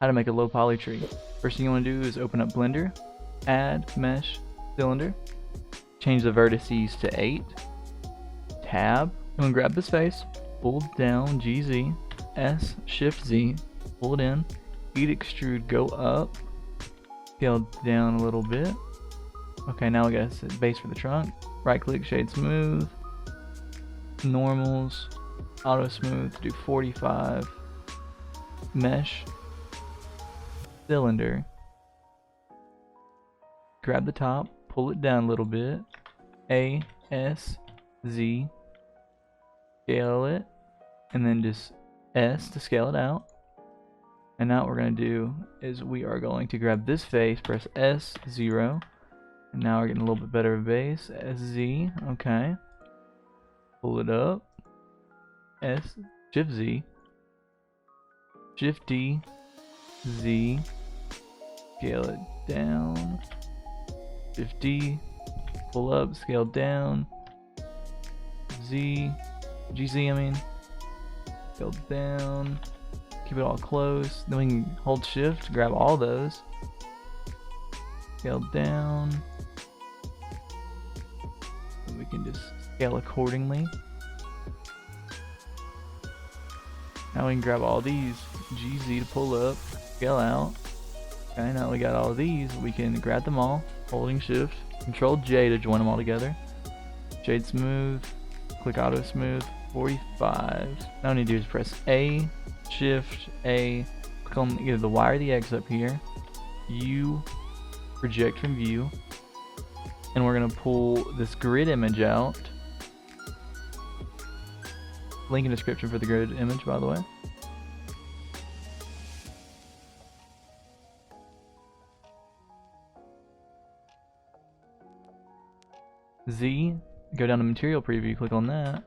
how to make a low poly tree. First thing you want to do is open up Blender, add mesh cylinder, change the vertices to 8, tab, and grab this face, pull down GZ, S, Shift Z, pull it in, heat extrude, go up, scale down a little bit. Okay, now we got a base for the trunk. Right click, shade smooth, normals, auto smooth, do 45, mesh, cylinder, grab the top, pull it down a little bit, A, S, Z, scale it, and then just S to scale it out. And now what we're going to do is we are going to grab this face, press S, 0, and now we're getting a little bit better of a base, SZ, okay, pull it up, S, Shift Z, Shift D, Z, scale it down, Shift D, pull up, scale down, Z, GZ I mean, scale down, keep it all close, then we can hold Shift, grab all those, scale down, and we can just scale accordingly. Now we can grab all these, GZ to pull up, scale out. Okay, now we got all of these, we can grab them all, holding Shift, Control J to join them all together. Shade smooth, click auto smooth, 45. Now we need to do is press A, Shift A, click on either the Y or the X up here, U, project from view, and we're gonna pull this grid image out. Link in description for the grid image, by the way. Z, go down to material preview, click on that.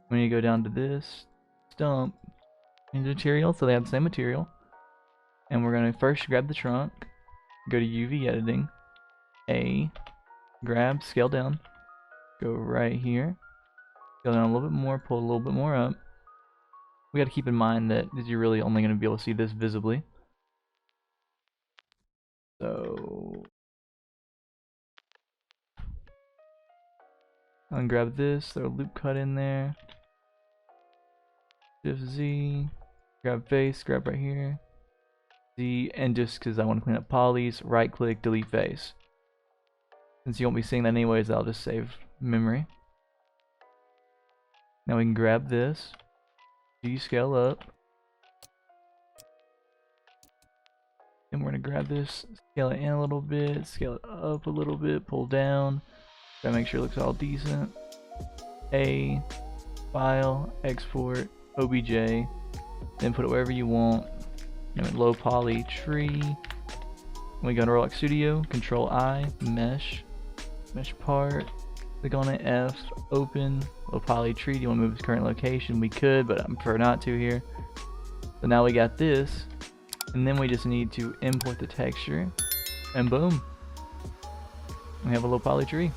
We need to go down to this stump into material, so they have the same material. And we're gonna first grab the trunk, go to UV editing, A, grab, scale down, go right here. Go down a little bit more, pull a little bit more up. We got to keep in mind that you're really only going to be able to see this visibly. So, I'm going to grab this, throw a loop cut in there. Shift Z, grab face, grab right here. Z, and just because I want to clean up polys, right click, delete face. Since you won't be seeing that anyways, I'll just save memory. Now we can grab this, scale up, and we're going to grab this, scale it in a little bit, scale it up a little bit, pull down, try to make sure it looks all decent. A, file, export, OBJ, then put it wherever you want. And low poly tree. We go to Roblox Studio, Control I, mesh part. Click on it, F, open, low poly tree. Do you want to move its current location? We could, but I prefer not to here. So now we got this, and then we just need to import the texture, and boom, we have a low poly tree.